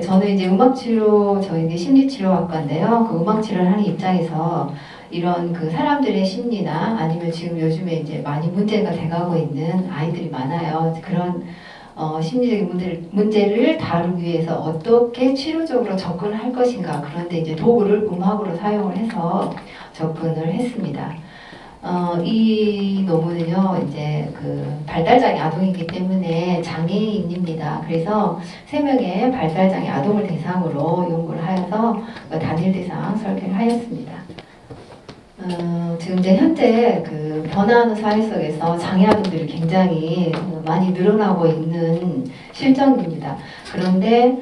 저는 이제 음악치료, 저희 이제 심리치료학과인데요. 그 음악치료를 하는 입장에서 이런 그 사람들의 심리나 아니면 지금 요즘에 이제 많이 문제가 돼가고 있는 아이들이 많아요. 그런 심리적인 문제를 다루기 위해서 어떻게 치료적으로 접근을 할 것인가. 그런데 이제 도구를 음악으로 사용을 해서 접근을 했습니다. 이 논문은요, 이제 그 발달장애 아동이기 때문에 장애인입니다. 그래서 3명의 발달장애 아동을 대상으로 연구를 하여서 단일 대상 설계를 하였습니다. 지금 이제 현재 그 변화하는 사회 속에서 장애 아동들이 굉장히 많이 늘어나고 있는 실정입니다. 그런데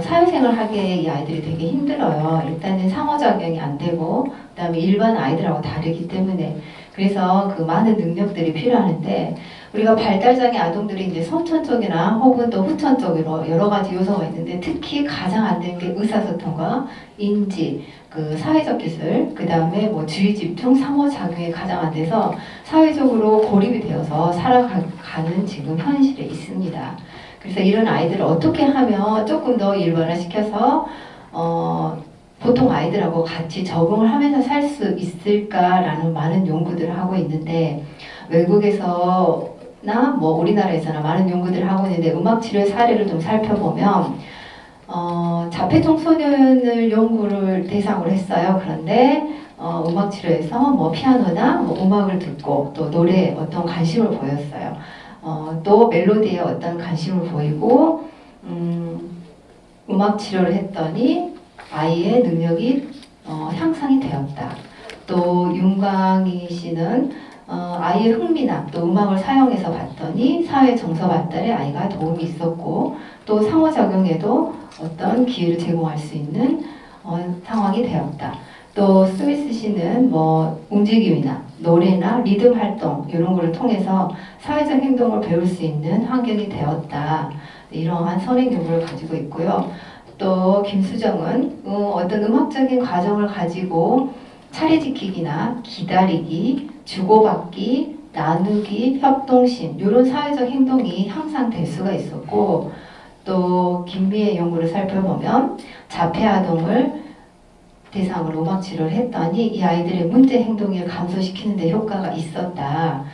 사회생활 하기에 이 아이들이 되게 힘들어요. 일단은 상호작용이 안 되고, 그 다음에 일반 아이들하고 다르기 때문에. 그래서 그 많은 능력들이 필요하는데, 우리가 발달장애 아동들이 이제 선천 쪽이나 혹은 또 후천 쪽으로 여러 가지 요소가 있는데, 특히 가장 안 되는 게 의사소통과 인지, 그 사회적 기술, 그 다음에 뭐 주의 집중, 상호작용이 가장 안 돼서 사회적으로 고립이 되어서 살아가는 지금 현실에 있습니다. 그래서 이런 아이들을 어떻게 하면 조금 더 일반화시켜서 보통 아이들하고 같이 적응을 하면서 살 수 있을까라는 많은 연구들을 하고 있는데, 외국에서나 뭐 우리나라에서나 많은 연구들을 하고 있는데, 음악치료 사례를 좀 살펴보면 자폐청소년을 연구를 대상으로 했어요. 그런데 음악치료에서 뭐 피아노나 뭐 음악을 듣고 또 노래에 어떤 관심을 보였어요. 또 멜로디에 어떤 관심을 보이고 음악 치료를 했더니 아이의 능력이 향상이 되었다. 또 윤광희 씨는 아이의 흥미나 또 음악을 사용해서 봤더니 사회 정서 발달에 아이가 도움이 있었고 또 상호작용에도 어떤 기회를 제공할 수 있는 상황이 되었다. 또 스미스 씨는 뭐 움직임이나 노래나 리듬 활동 이런 거를 통해서 사회적 행동을 배울 수 있는 환경이 되었다. 이러한 선행 연구를 가지고 있고요. 또 김수정은 어떤 음악적인 과정을 가지고 차례지키기나 기다리기, 주고받기, 나누기, 협동심 이런 사회적 행동이 향상될 수가 있었고, 또 김미애 연구를 살펴보면 자폐아동을 대상으로 음악 치료를 했더니 이 아이들의 문제 행동을 감소시키는 데 효과가 있었다.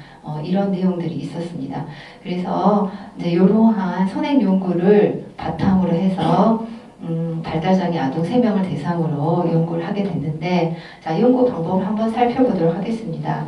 이런 내용들이 있었습니다. 그래서 이제 이러한 선행 연구를 바탕으로 해서 발달장애 아동 3명을 대상으로 연구를 하게 됐는데, 자, 연구 방법을 한번 살펴보도록 하겠습니다.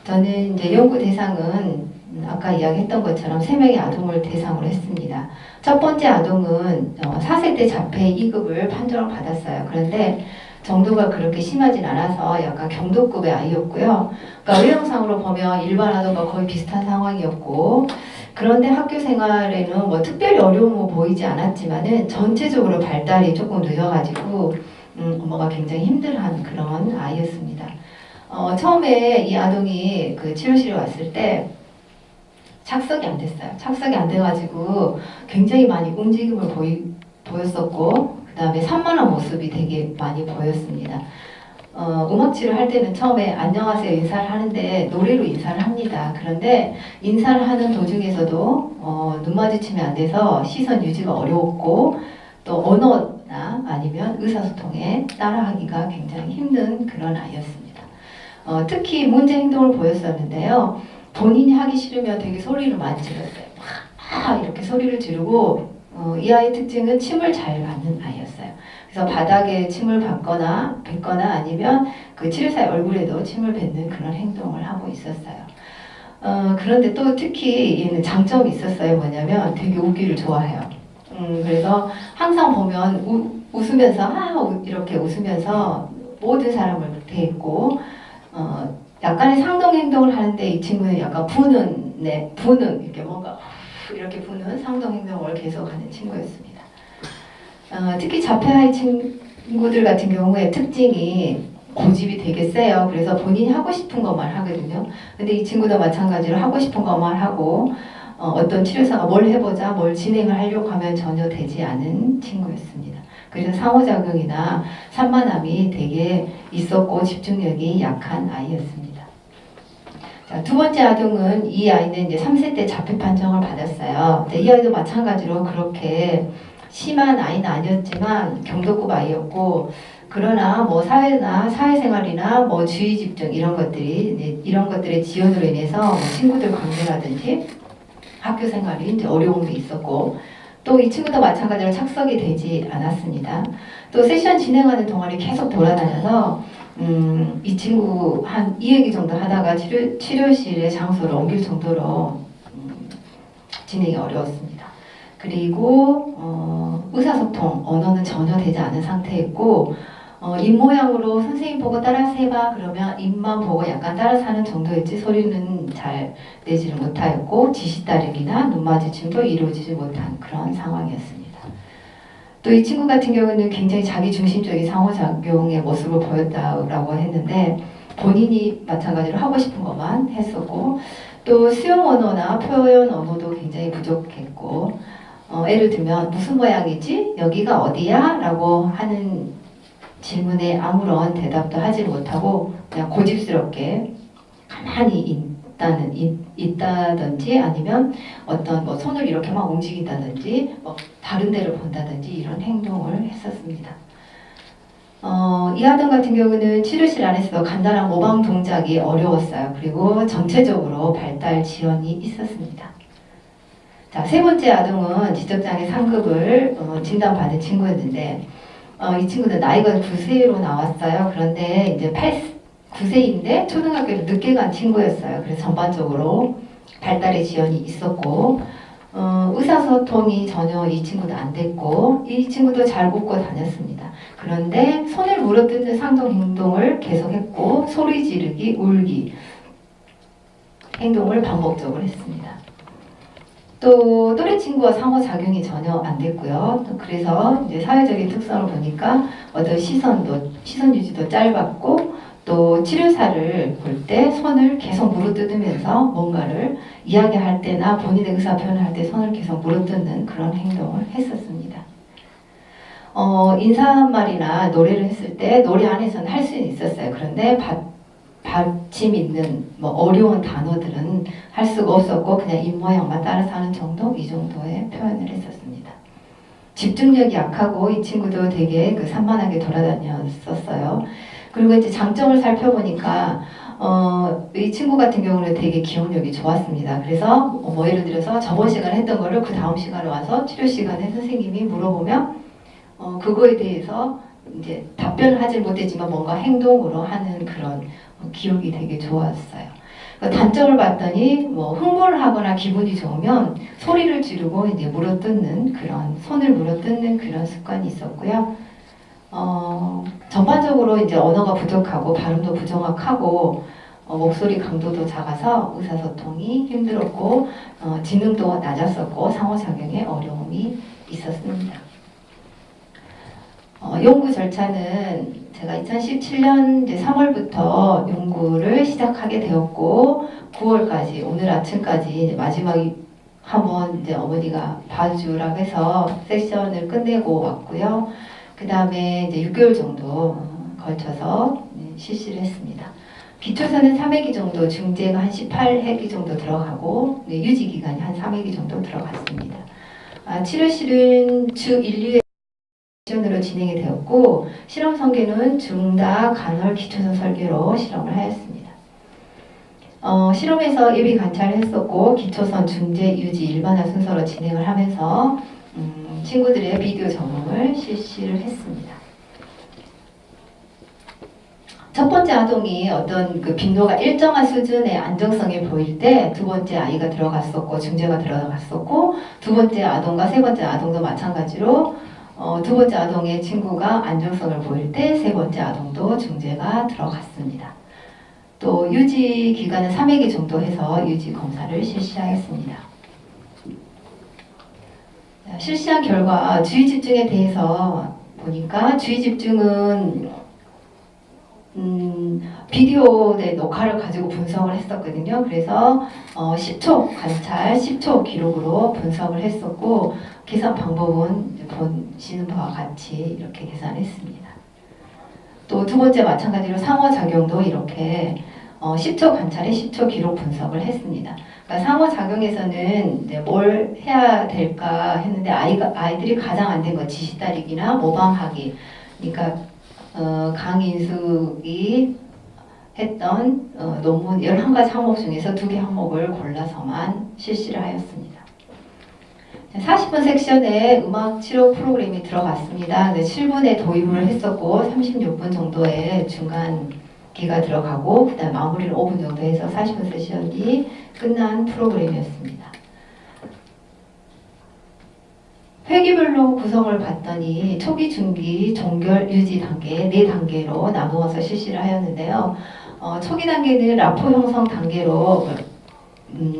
저는 이제 연구 대상은 아까 이야기했던 것처럼 3명의 아동을 대상으로 했습니다. 첫 번째 아동은 4세대 자폐 2급을 판정을 받았어요. 그런데 정도가 그렇게 심하진 않아서 약간 경도급의 아이였고요. 그러니까 외형상으로 보면 일반 아동과 거의 비슷한 상황이었고, 그런데 학교 생활에는 뭐 특별히 어려움은 보이지 않았지만은 전체적으로 발달이 조금 늦어가지고 엄마가 굉장히 힘들어한 그런 아이였습니다. 처음에 이 아동이 그 치료실에 왔을 때 착석이 안 됐어요. 착석이 안 돼가지고 굉장히 많이 움직임을 보였었고, 그 다음에 산만한 모습이 되게 많이 보였습니다. 음악 치료할 때는 처음에 안녕하세요 인사를 하는데 노래로 인사를 합니다. 그런데 인사를 하는 도중에서도 눈 마주치면 안 돼서 시선 유지가 어려웠고, 또 언어나 아니면 의사소통에 따라하기가 굉장히 힘든 그런 아이였습니다. 특히 문제 행동을 보였었는데요. 본인이 하기 싫으면 되게 소리를 많이 질렀어요. 막 이렇게 소리를 지르고, 이 아이의 특징은 침을 잘 뱉는 아이였어요. 그래서 바닥에 침을 뱉거나 아니면 그 치료사의 얼굴에도 침을 뱉는 그런 행동을 하고 있었어요. 그런데 또 특히 얘는 장점이 있었어요. 뭐냐면 되게 웃기를 좋아해요. 그래서 항상 보면 웃으면서 이렇게 웃으면서 모든 사람을 대했고, 약간의 상동 행동을 하는데 이 친구는 약간 부는 이렇게 뭔가 이렇게 부는 상동 행동을 계속하는 친구였습니다. 특히 자폐아이 친구들 같은 경우에 특징이 고집이 되게 세요. 그래서 본인이 하고 싶은 것만 하거든요. 근데 이 친구도 마찬가지로 하고 싶은 것만 하고 어떤 치료사가 뭘 해보자, 뭘 진행을 하려고 하면 전혀 되지 않은 친구였습니다. 그래서 상호작용이나 산만함이 되게 있었고 집중력이 약한 아이였습니다. 자, 두 번째 아동은 이 아이는 이제 3세 때 자폐 판정을 받았어요. 근데 이 아이도 마찬가지로 그렇게 심한 아이는 아니었지만 경도급 아이였고, 그러나 뭐 사회나 사회생활이나 뭐 주의 집중 이런 것들이 이런 것들의 지연으로 인해서 뭐 친구들 관계라든지 학교 생활이 이제 어려움도 있었고, 또 이 친구도 마찬가지로 착석이 되지 않았습니다. 또 세션 진행하는 동안에 계속 돌아다녀서 이 친구 한 2회기 정도 하다가 치료실의 장소를 옮길 정도로 진행이 어려웠습니다. 그리고 의사소통, 언어는 전혀 되지 않은 상태였고, 입 모양으로 선생님 보고 따라서 해봐 그러면 입만 보고 약간 따라서 하는 정도였지 소리는 잘 내지를 못하였고, 지시 따르기나 눈 마주침도 이루어지지 못한 그런 상황이었습니다. 또 이 친구 같은 경우는 굉장히 자기중심적인 상호작용의 모습을 보였다고 했는데, 본인이 마찬가지로 하고 싶은 것만 했었고, 또 수용 언어나 표현 언어도 굉장히 부족했고, 예를 들면 무슨 모양이지? 여기가 어디야? 라고 하는 질문에 아무런 대답도 하지 못하고 그냥 고집스럽게 가만히 있다든지 아니면 어떤 뭐 손을 이렇게 막 움직인다든지 뭐 다른 데를 본다든지 이런 행동을 했었습니다. 이 아동 같은 경우는 치료실 안에서도 간단한 모방 동작이 어려웠어요. 그리고 전체적으로 발달 지연이 있었습니다. 자, 세 번째 아동은 지적장애 3급을 진단받은 친구였는데, 이 친구는 나이가 9세로 나왔어요. 그런데 이제 9세인데 초등학교를 늦게 간 친구였어요. 그래서 전반적으로 발달의 지연이 있었고, 의사소통이 전혀 이 친구도 안 됐고, 이 친구도 잘 웃고 다녔습니다. 그런데 손을 물어뜯는 상동 행동을 계속했고, 소리 지르기, 울기 행동을 반복적으로 했습니다. 또 또래 친구와 상호작용이 전혀 안 됐고요. 그래서 이제 사회적인 특성을 보니까 어떤 시선 유지도 짧았고, 또 치료사를 볼 때 손을 계속 물어뜯으면서 뭔가를 이야기할 때나 본인의 의사 표현을 할 때 손을 계속 물어뜯는 그런 행동을 했었습니다. 인사말이나 노래를 했을 때 노래 안에서는 할 수는 있었어요. 그런데 받침 있는 뭐 어려운 단어들은 할 수가 없었고 그냥 입모양만 따라서 하는 정도, 이 정도의 표현을 했었습니다. 집중력이 약하고 이 친구도 되게 산만하게 돌아다녔었어요. 그리고 이제 장점을 살펴보니까 이 친구 같은 경우는 되게 기억력이 좋았습니다. 그래서 뭐 예를 들어서 저번 시간에 했던 거를 그 다음 시간에 와서 치료 시간에 선생님이 물어보면 그거에 대해서 이제 답변을 하지 못했지만 뭔가 행동으로 하는 그런 기억이 되게 좋았어요. 단점을 봤더니 뭐 흥분을 하거나 기분이 좋으면 소리를 지르고 이제 물어뜯는 그런 손을 물어뜯는 그런 습관이 있었고요. 전반적으로 이제 언어가 부족하고 발음도 부정확하고 목소리 강도도 작아서 의사소통이 힘들었고 지능도 낮았었고 상호작용에 어려움이 있었습니다. 연구 절차는 제가 2017년 이제 3월부터 연구를 시작하게 되었고 9월까지 오늘 아침까지 이제 마지막 한번 이제 어머니가 봐주라고 해서 세션을 끝내고 왔고요. 그 다음에 이제 6개월 정도 걸쳐서 실시를 했습니다. 기초사는 3회기 정도, 중재가 한 18회기 정도 들어가고 유지 기간이 한 3회기 정도 들어갔습니다. 치료실은 주 1, 2회 시험으로 진행이 되었고 실험 설계는 중다, 간헐, 기초선 설계로 실험을 하였습니다. 실험에서 예비 관찰을 했었고 기초선, 중재, 유지, 일반화 순서로 진행을 하면서 친구들의 비디오 적응을 실시를 했습니다. 첫 번째 아동이 어떤 그 빈도가 일정한 수준의 안정성이 보일 때 두 번째 아이가 들어갔었고 중재가 들어갔었고 두 번째 아동과 세 번째 아동도 마찬가지로 두 번째 아동의 친구가 안정성을 보일 때 세 번째 아동도 중재가 들어갔습니다. 또 유지 기간은 3회기 정도 해서 유지 검사를 실시하였습니다. 실시한 결과 주의 집중에 대해서 보니까 주의 집중은 비디오의 녹화를 가지고 분석을 했었거든요. 그래서 10초 관찰, 10초 기록으로 분석을 했었고 계산 방법은 보시는 바와 같이 이렇게 계산했습니다. 또 두 번째 마찬가지로 상호작용도 이렇게 10초 관찰에 10초 기록 분석을 했습니다. 그러니까 상호작용에서는 이제 뭘 해야 될까 했는데 아이들이 가장 안 된 거 지시 따르기나 모방하기. 그러니까 강인숙이 했던 논문 11가지 항목 중에서 2개 항목을 골라서만 실시를 하였습니다. 40분 섹션에 음악 치료 프로그램이 들어갔습니다. 7분에 도입을 했었고 36분 정도의 중간기가 들어가고 그 다음 마무리를 5분 정도 해서 40분 세션이 끝난 프로그램이었습니다. 회기별로 구성을 봤더니 초기, 중기, 종결, 유지 단계 4단계로 나누어서 실시를 하였는데요. 초기 단계는 라포 형성 단계로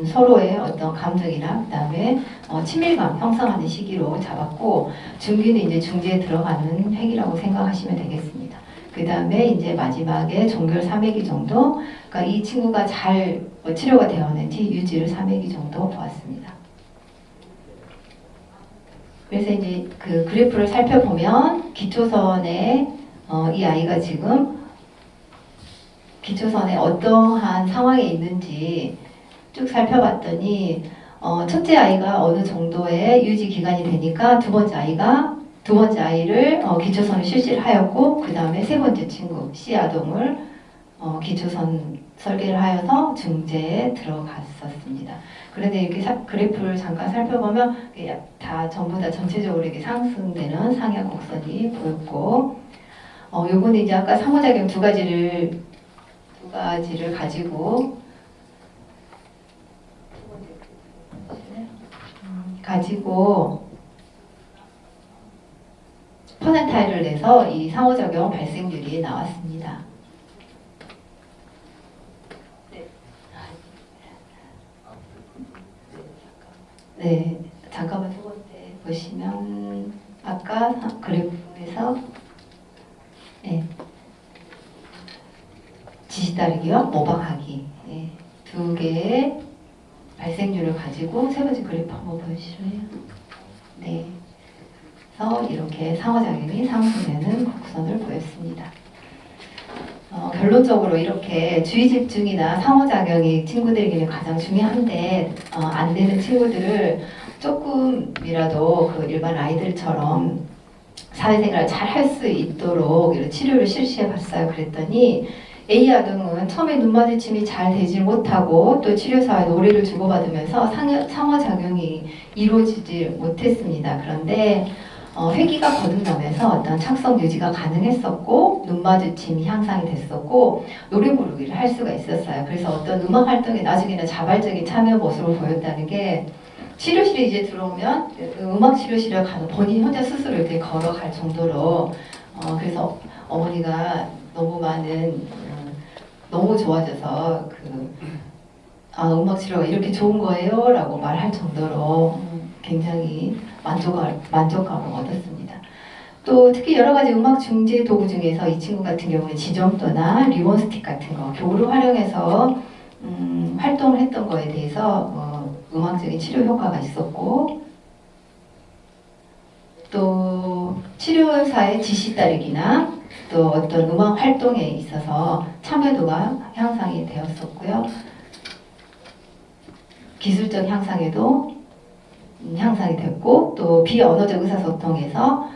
서로의 어떤 감정이나 그 다음에 친밀감 형성하는 시기로 잡았고, 중기는 이제 중지에 들어가는 회기라고 생각하시면 되겠습니다. 그 다음에 이제 마지막에 종결 3회기 정도, 그러니까 이 친구가 잘 치료가 되었는지 유지를 3회기 정도 보았습니다. 그래서 이제 그 그래프를 살펴보면 기초선에 이 아이가 지금 기초선에 어떠한 상황에 있는지 쭉 살펴봤더니 첫째 아이가 어느 정도의 유지 기간이 되니까 두 번째 아이를 기초선을 실시를 하였고, 그 다음에 세 번째 친구 C 아동을 기초선 설계를 하여서 중재에 들어갔었습니다. 그런데 이렇게 그래프를 잠깐 살펴보면 다 전부 다 전체적으로 이렇게 상승되는 상향 곡선이 보였고, 요거는 이제 아까 상호작용 두 가지를 가지고 퍼센타일을 내서 이 상호작용 발생률이 나왔습니다. 네, 잠깐만 두 번째 보시면 아까 그래프에서 지시 따르기와 모방하기 두 개의 발생률을 가지고 세 번째 그래프 한번 보여주실래요? 네, 그래서 이렇게 상호작용이 상승되는 곡선을 보였습니다. 결론적으로 이렇게 주의 집중이나 상호작용이 친구들에게는 가장 중요한데 안 되는 친구들을 조금이라도 그 일반 아이들처럼 사회생활을 잘 할 수 있도록 치료를 실시해 봤어요. 그랬더니 A 아동은 처음에 눈 마주침이 잘 되지 못하고 또 치료사와 노래를 주고받으면서 상호작용이 이루어지지 못했습니다. 그런데 회기가 거듭나면서 어떤 착석 유지가 가능했었고, 눈 마주침이 향상이 됐었고, 노래 부르기를 할 수가 있었어요. 그래서 어떤 음악 활동에 나중에는 자발적인 참여 모습을 보였다는 게, 치료실에 이제 들어오면 음악 치료실에 가서 본인 혼자 스스로 이렇게 걸어갈 정도로 그래서 어머니가 너무 좋아져서 음악 치료가 이렇게 좋은 거예요? 라고 말할 정도로 굉장히 만족감을 얻었습니다. 또 특히 여러 가지 음악 중재 도구 중에서 이 친구 같은 경우는 지점도나 리본 스틱 같은 거 교구를 활용해서 활동을 했던 거에 대해서 음악적인 치료 효과가 있었고, 또 치료사의 지시 따르기나 또 어떤 음악 활동에 있어서 참여도가 향상이 되었었고요. 기술적 향상에도 향상이 됐고, 또 비언어적 의사소통에서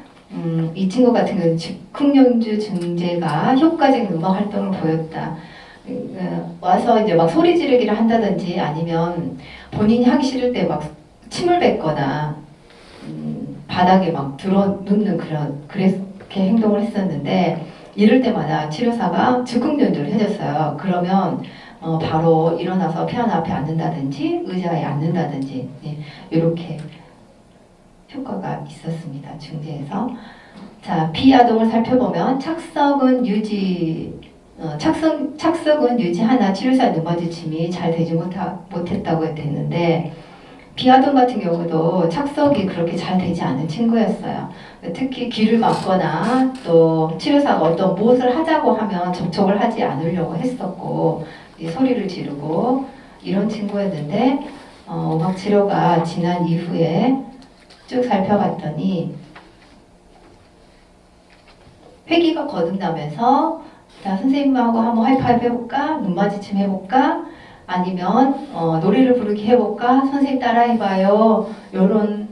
이 친구 같은 경우는 즉흥연주 중재가 효과적인 음악 활동을 보였다. 와서 이제 막 소리 지르기를 한다든지 아니면 본인이 하기 싫을 때 막 침을 뱉거나 바닥에 막 들어눕는 그렇게 행동을 했었는데, 이럴 때마다 치료사가 즉흥연주를 해줬어요. 그러면 바로 일어나서 피아노 앞에 앉는다든지 의자에 앉는다든지 이렇게 효과가 있었습니다. 중재에서. 자, B 아동을 살펴보면 착석은 유지하나 치료사 눈 마주침이 잘 되지 못했다고 됐는데, B 아동 같은 경우도 착석이 그렇게 잘 되지 않은 친구였어요. 특히 귀를 막거나 또 치료사가 어떤 무엇을 하자고 하면 접촉을 하지 않으려고 했었고, 소리를 지르고 이런 친구였는데, 음악 치료가 지난 이후에 쭉 살펴봤더니 회기가 거듭나면서 자, 선생님하고 한번 하이파이브 해볼까? 눈 마주침 해볼까? 아니면 노래를 부르기 해볼까? 선생님 따라 해봐요. 요런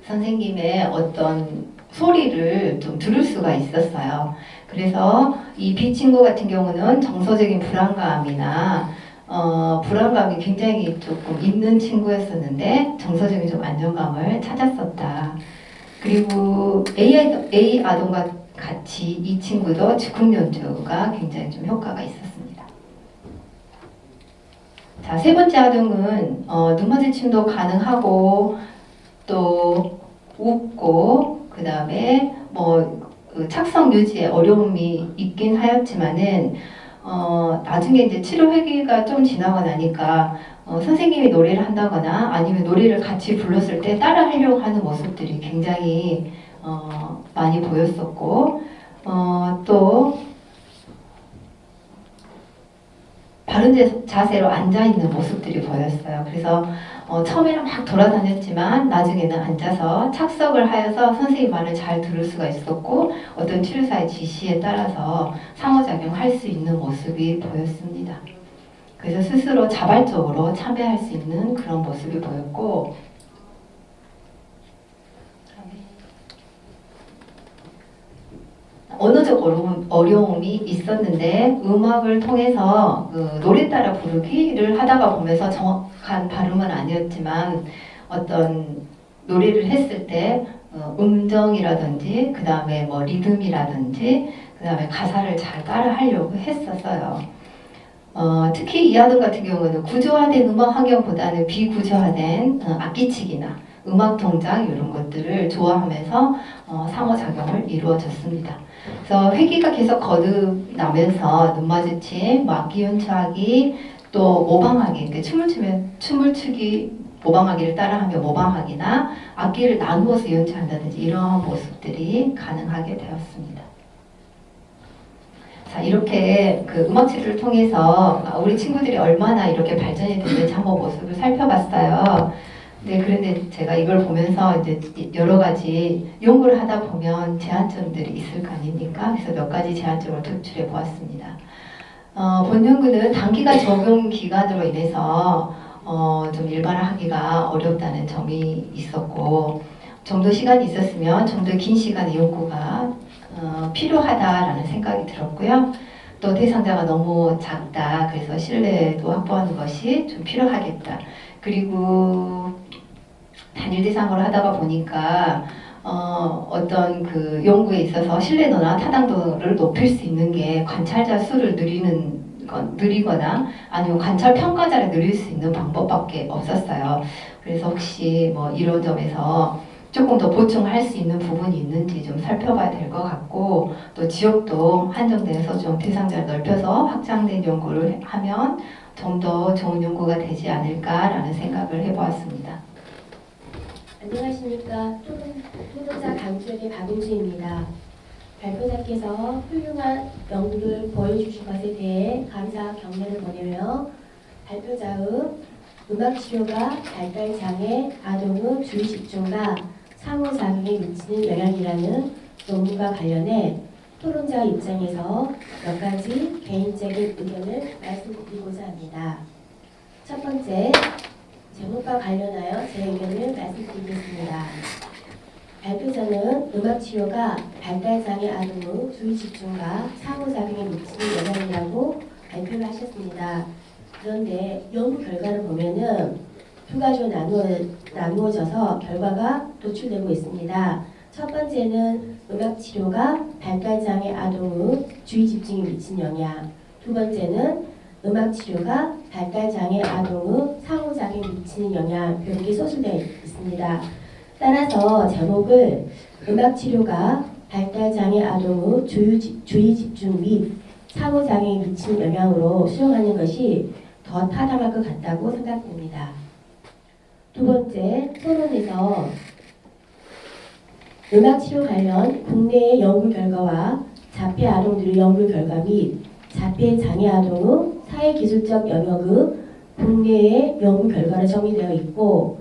선생님의 어떤 소리를 좀 들을 수가 있었어요. 그래서 이 B 친구 같은 경우는 정서적인 불안감이나 불안감이 굉장히 조금 있는 친구였었는데 정서적인 좀 안정감을 찾았었다. 그리고 A 아동과 같이 이 친구도 즉흥 연주가 굉장히 좀 효과가 있었습니다. 자, 세 번째 아동은 눈 마주침도 가능하고 또 웃고 그 다음에 그 착석 유지에 어려움이 있긴 하였지만은 나중에 이제 치료 회기가 좀 지나고 나니까 선생님이 노래를 한다거나 아니면 노래를 같이 불렀을 때 따라 하려고 하는 모습들이 굉장히 많이 보였었고 또 바른 자세로 앉아있는 모습들이 보였어요. 그래서 처음에는 막 돌아다녔지만 나중에는 앉아서 착석을 하여서 선생님 말을 잘 들을 수가 있었고 어떤 치료사의 지시에 따라서 상호작용할 수 있는 모습이 보였습니다. 그래서 스스로 자발적으로 참여할 수 있는 그런 모습이 보였고 언어적 어려움이 있었는데 음악을 통해서 그 노래 따라 부르기를 하다가 보면서 정확한 발음은 아니었지만 어떤 노래를 했을 때 음정이라든지 그 다음에 뭐 리듬이라든지 그 다음에 가사를 잘 따라 하려고 했었어요. 특히 이 아동 같은 경우는 구조화된 음악 환경보다는 비구조화된 악기치기나 음악 동작 이런 것들을 좋아하면서 상호작용을 이루어졌습니다. 그래서 회기가 계속 거듭나면서 눈 마주침, 악기 연주하기, 또 모방하기, 그러니까 춤을 추면 춤을 추기, 모방하기를 따라하며 모방하기나 악기를 나누어서 연주한다든지 이러한 모습들이 가능하게 되었습니다. 자, 이렇게 그 음악 치료를 통해서 우리 친구들이 얼마나 이렇게 발전이 됐는지 한번 모습을 살펴봤어요. 네, 그런데 제가 이걸 보면서 이제 여러 가지 연구를 하다 보면 제한점들이 있을 거 아닙니까? 그래서 몇 가지 제한점을 도출해 보았습니다. 본 연구는 단기간 적용 기간으로 인해서 좀 일반화하기가 어렵다는 점이 있었고 좀 더 시간이 있었으면 좀 더 긴 시간의 연구가 필요하다라는 생각이 들었고요. 또 대상자가 너무 작다. 그래서 신뢰도 확보하는 것이 좀 필요하겠다. 그리고 단일 대상으로 하다가 보니까 어떤 그 연구에 있어서 신뢰도나 타당도를 높일 수 있는 게 관찰자 수를 늘리거나 아니면 관찰 평가자를 늘릴 수 있는 방법밖에 없었어요. 그래서 혹시 뭐 이런 점에서 조금 더 보충할 수 있는 부분이 있는지 좀 살펴봐야 될 것 같고 또 지역도 한정돼서 좀 대상자를 넓혀서 확장된 연구를 하면 좀 더 좋은 연구가 되지 않을까라는 생각을 해보았습니다. 안녕하십니까. 토론자 강주혁의 박은주입니다. 발표자께서 훌륭한 연구를 보여주신 것에 대해 감사 격려를 보내며 발표자의 음악치료가 발달장애 아동의 주의집중과 상호작용에 미치는 영향이라는 논문과 관련해 토론자 입장에서 몇 가지 개인적인 의견을 말씀드리고자 합니다. 첫 번째, 제목과 관련하여 제 의견을 말씀드리겠습니다. 발표자는 음악치료가 발달장애 아동의 주의집중과 상호작용에 미치는 영향이라고 발표를 하셨습니다. 그런데 연구 결과를 보면은 두 가지로 나누어져서 결과가 도출되고 있습니다. 첫 번째는 음악치료가 발달장애 아동의 주의집중에 미친 영향, 두 번째는 음악치료가 발달장애 아동의 상호작용에 미치는 영향, 이렇게 소술되어 있습니다. 따라서 제목을 음악치료가 발달장애 아동의 주의집중 및 상호작용에 미치는 영향으로 수용하는 것이 더 타당할 것 같다고 생각됩니다. 두 번째, 토론에서 음악치료 관련 국내의 연구 결과와 자폐 아동들의 연구 결과 및 자폐 장애 아동의 사회기술적 영역의 국내의 연구 결과로 정의되어 있고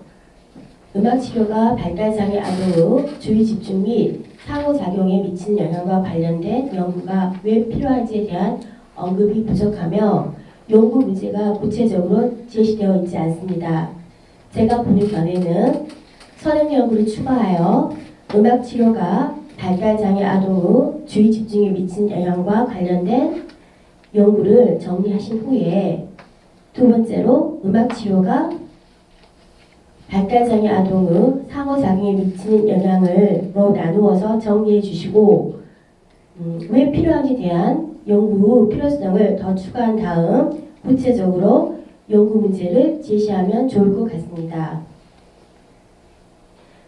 음악치료가 발달장애 아동의 주의집중 및 상호작용에 미치는 영향과 관련된 연구가 왜 필요한지에 대한 언급이 부족하며 연구 문제가 구체적으로 제시되어 있지 않습니다. 제가 보는 견해는 선행 연구를 추가하여 음악 치료가 발달장애 아동의 주의 집중에 미친 영향과 관련된 연구를 정리하신 후에 두 번째로 음악 치료가 발달장애 아동의 상호작용에 미치는 영향을로 나누어서 정리해 주시고 왜 필요한지에 대한 연구 필요성을 더 추가한 다음 구체적으로 연구 문제를 제시하면 좋을 것 같습니다.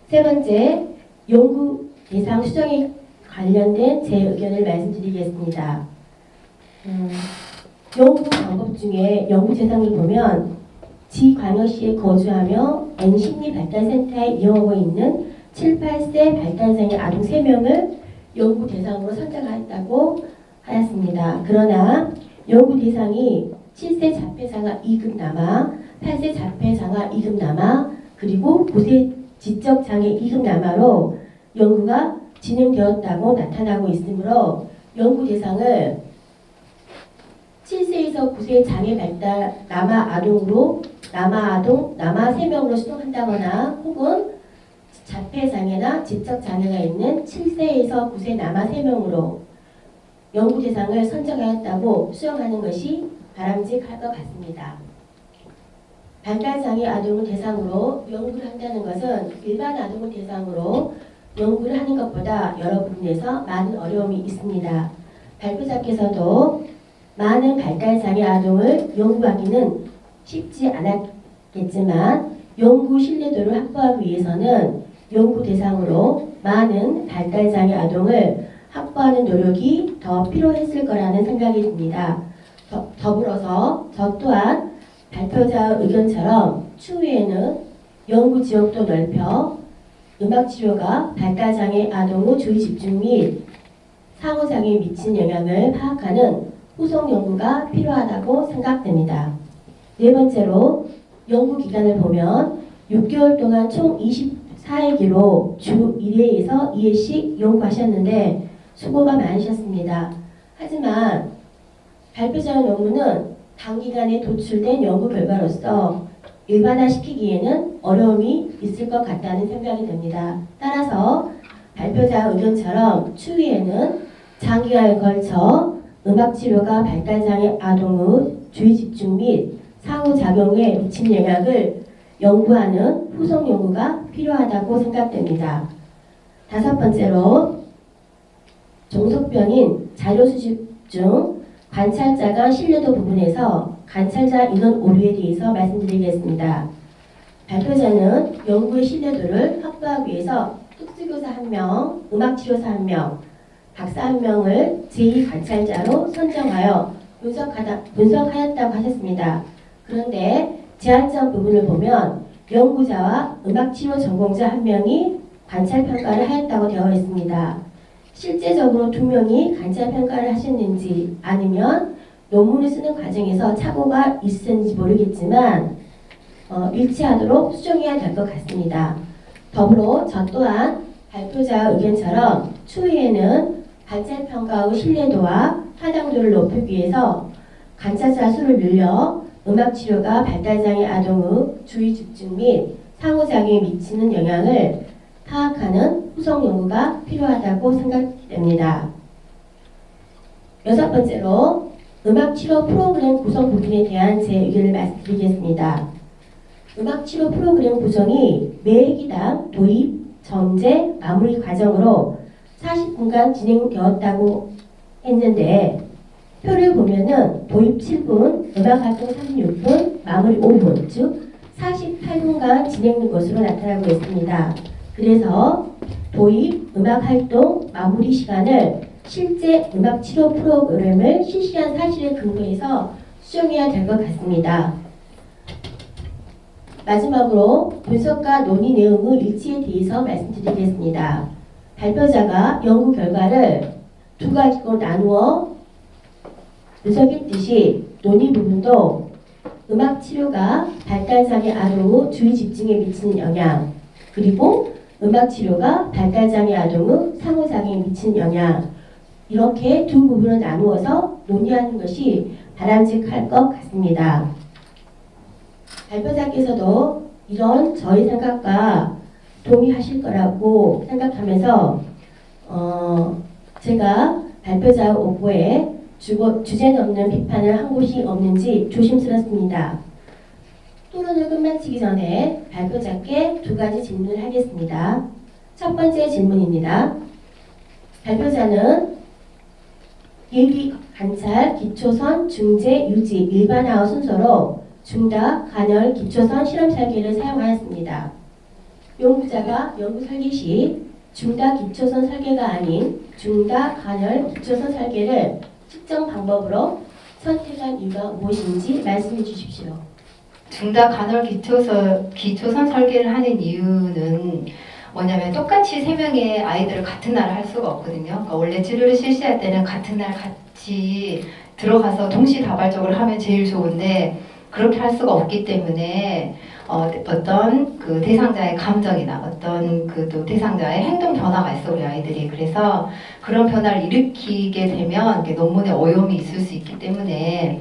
세 번째, 연구 대상 수정에 관련된 제 의견을 말씀드리겠습니다. 연구 방법 중에 연구 대상을 보면 지광역시에 거주하며 N심리발달센터에 이용하고 있는 7, 8세 발달장애 아동 3명을 연구 대상으로 선정하였다고 하였습니다. 그러나 연구 대상이 7세 자폐장애 2급 남아, 8세 자폐장애 2급 남아, 그리고 9세 지적장애 2급 남아로 연구가 진행되었다고 나타나고 있으므로 연구 대상을 7세에서 9세 장애 발달 남아 아동으로 남아 3명으로 수정한다거나 혹은 자폐장애나 지적장애가 있는 7세에서 9세 남아 3명으로 연구 대상을 선정하였다고 수정하는 것이 바람직할 것 같습니다. 발달장애 아동을 대상으로 연구를 한다는 것은 일반 아동을 대상으로 연구를 하는 것보다 여러 부분에서 많은 어려움이 있습니다. 발표자께서도 많은 발달장애 아동을 연구하기는 쉽지 않았겠지만 연구 신뢰도를 확보하기 위해서는 연구 대상으로 많은 발달장애 아동을 확보하는 노력이 더 필요했을 거라는 생각이 듭니다. 더불어서 저 또한 발표자 의견처럼 추후에는 연구 지역도 넓혀 음악치료가 발달장애 아동의 주의 집중 및 상호작용에 미친 영향을 파악하는 후속 연구가 필요하다고 생각됩니다. 네 번째로 연구 기간을 보면 6개월 동안 총 24회기로 주 1회에서 2회씩 연구하셨는데 수고가 많으셨습니다. 하지만 발표자 연구는 단기간에 도출된 연구 결과로서 일반화시키기에는 어려움이 있을 것 같다는 생각이 듭니다. 따라서 발표자 의견처럼 추후에는 장기간에 걸쳐 음악치료가 발달장애 아동의 주의 집중 및 상호작용에 미친 영향을 연구하는 후속 연구가 필요하다고 생각됩니다. 다섯 번째로 종속병인 자료 수집 중 관찰자가 신뢰도 부분에서 관찰자 인원 오류에 대해서 말씀드리겠습니다. 발표자는 연구의 신뢰도를 확보하기 위해서 특수교사 1명, 음악치료사 1명, 박사 1명을 제2관찰자로 선정하여 분석하였다고 하셨습니다. 그런데 제한점 부분을 보면 연구자와 음악치료 전공자 1명이 관찰평가를 하였다고 되어 있습니다. 실제적으로 2명이 관찰평가를 하셨는지 아니면 논문을 쓰는 과정에서 착오가 있었는지 모르겠지만 일치하도록 수정해야 될 것 같습니다. 더불어 저 또한 발표자 의견처럼 추후에는 관찰평가의 신뢰도와 타당도를 높이기 위해서 관찰자 수를 늘려 음악치료가 발달장애 아동의 주의 집중 및 상호작용에 미치는 영향을 파악하는 후속 연구가 필요하다고 생각됩니다. 여섯 번째로 음악치료 프로그램 구성 부분에 대한 제 의견을 말씀드리겠습니다. 음악치료 프로그램 구성이 매 회기당 도입, 전제, 마무리 과정으로 40분간 진행되었다고 했는데 표를 보면은 도입 7분, 음악활동 36분, 마무리 5분, 즉 48분간 진행된 것으로 나타나고 있습니다. 그래서 도입, 음악활동, 마무리 시간을 실제 음악치료 프로그램을 실시한 사실에 근거해서 수정해야 될 것 같습니다. 마지막으로 분석과 논의 내용의 일치에 대해서 말씀드리겠습니다. 발표자가 연구 결과를 두 가지로 나누어 분석했듯이 논의 부분도 음악치료가 발달장애 아동의 주의 집중에 미치는 영향, 그리고 음악 치료가 발달장애 아동의 상호작용에 미친 영향, 이렇게 두 부분을 나누어서 논의하는 것이 바람직할 것 같습니다. 발표자께서도 이런 저희 생각과 동의하실 거라고 생각하면서 제가 발표자 오보에 주제 넘는 비판을 한 곳이 없는지 조심스럽습니다. 토론을 끝마치기 전에 발표자께 두 가지 질문을 하겠습니다. 첫 번째 질문입니다. 발표자는 일기 관찰, 기초선, 중재, 유지, 일반화의 순서로 중다, 간헐, 기초선, 실험 설계를 사용하였습니다. 연구자가 연구 설계 시 중다, 기초선 설계가 아닌 중다, 간헐, 기초선 설계를 특정 방법으로 선택한 이유가 무엇인지 말씀해 주십시오. 중다 간헐 기초선 설계를 하는 이유는 뭐냐면 똑같이 세 명의 아이들을 같은 날 할 수가 없거든요. 그러니까 원래 치료를 실시할 때는 같은 날 같이 들어가서 동시다발적으로 하면 제일 좋은데 그렇게 할 수가 없기 때문에 어떤 그 대상자의 감정이나 어떤 그 또 대상자의 행동 변화가 있어 우리 아이들이. 그래서 그런 변화를 일으키게 되면 이렇게 논문에 오염이 있을 수 있기 때문에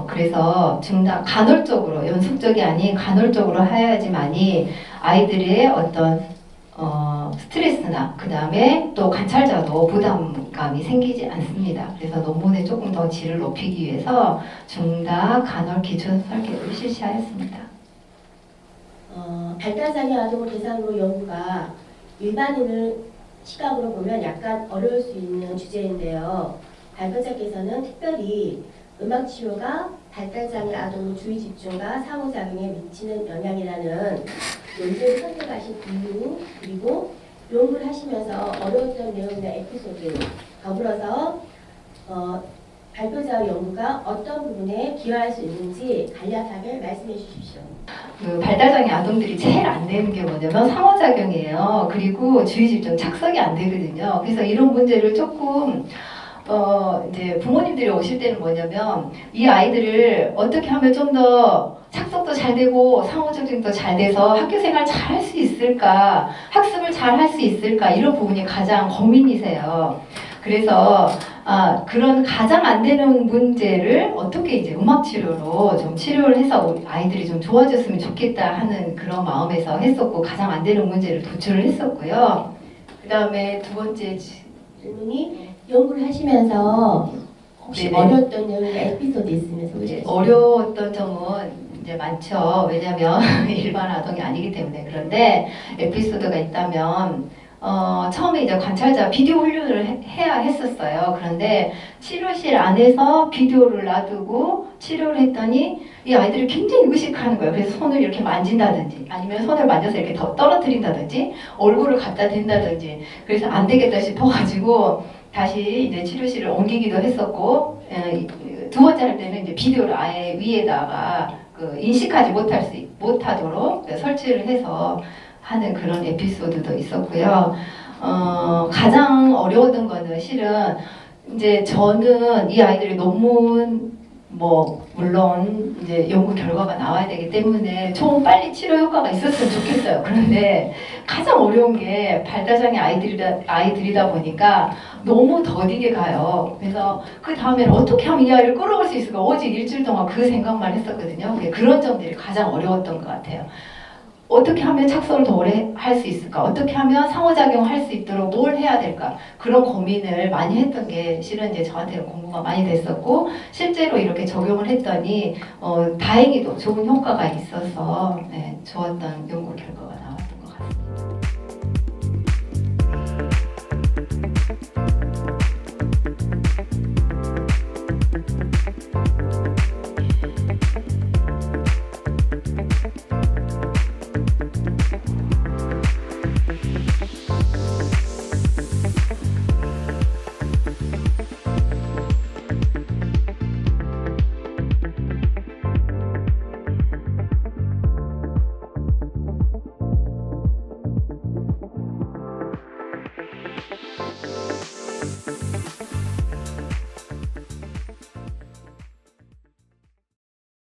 그래서 간헐적으로 연속적이 아닌 간헐적으로 해야지만이 아이들의 어떤 스트레스나 그 다음에 또 관찰자도 부담감이 생기지 않습니다. 그래서 논문에 조금 더 질을 높이기 위해서 중다 간헐 기초 설계를 실시하였습니다. 발달장애 아동을 대상으로 연구가 일반인을 시각으로 보면 약간 어려울 수 있는 주제인데요. 발표자께서는 특별히 음악 치료가 발달장애 아동의 주의 집중과 상호작용에 미치는 영향이라는 논제를 선택하신 이유, 그리고 연구를 하시면서 어려웠던 내용이나 에피소드, 더불어서 발표자의 연구가 어떤 부분에 기여할 수 있는지 간략하게 말씀해 주십시오. 그 발달장애 아동들이 제일 안 되는 게 뭐냐면 상호작용이에요. 그리고 주의 집중 착석이 안 되거든요. 그래서 이런 문제를 조금 이제 부모님들이 오실 때는 뭐냐면 이 아이들을 어떻게 하면 좀 더 착석도 잘 되고 상호작용도 잘 돼서 학교 생활 잘 할 수 있을까, 학습을 잘 할 수 있을까, 이런 부분이 가장 고민이세요. 그래서 그런 가장 안 되는 문제를 어떻게 이제 음악 치료로 좀 치료를 해서 우리 아이들이 좀 좋아졌으면 좋겠다 하는 그런 마음에서 했었고, 가장 안 되는 문제를 도출을 했었고요. 그 다음에 두 번째 질문이 연구를 하시면서 혹시 네네. 어려웠던 내용이나 에피소드 있으면 소개해 주세요. 어려웠던 점은 이제 많죠. 왜냐하면 일반 아동이 아니기 때문에. 그런데 에피소드가 있다면 처음에 이제 관찰자 비디오 훈련을 해야 했었어요. 그런데 치료실 안에서 비디오를 놔두고 치료를 했더니 이 아이들이 굉장히 의식하는 거예요. 그래서 손을 이렇게 만진다든지 아니면 손을 만져서 이렇게 더 떨어뜨린다든지 얼굴을 갖다 댄다든지, 그래서 안 되겠다 싶어가지고 다시 이제 치료실을 옮기기도 했었고, 두 번째 할 때는 이제 비디오를 아예 위에다가 인식하지 못하도록 설치를 해서 하는 그런 에피소드도 있었고요. 가장 어려웠던 거는 실은 이제 저는 이 아이들이 논문 물론 이제 연구 결과가 나와야 되기 때문에 좀 빨리 치료 효과가 있었으면 좋겠어요. 그런데 가장 어려운 게 발달장애 아이들이다 보니까 너무 더디게 가요. 그래서 그 다음에는 어떻게 하면 이 아이를 끌어올 수 있을까? 오직 일주일 동안 그 생각만 했었거든요. 그런 점들이 가장 어려웠던 것 같아요. 어떻게 하면 착석을 더 오래 할 수 있을까? 어떻게 하면 상호작용을 할 수 있도록 뭘 해야 될까? 그런 고민을 많이 했던 게 실은 이제 저한테는 공부가 많이 됐었고, 실제로 이렇게 적용을 했더니 다행히도 좋은 효과가 있어서 좋았던 연구 결과가 나왔습니다.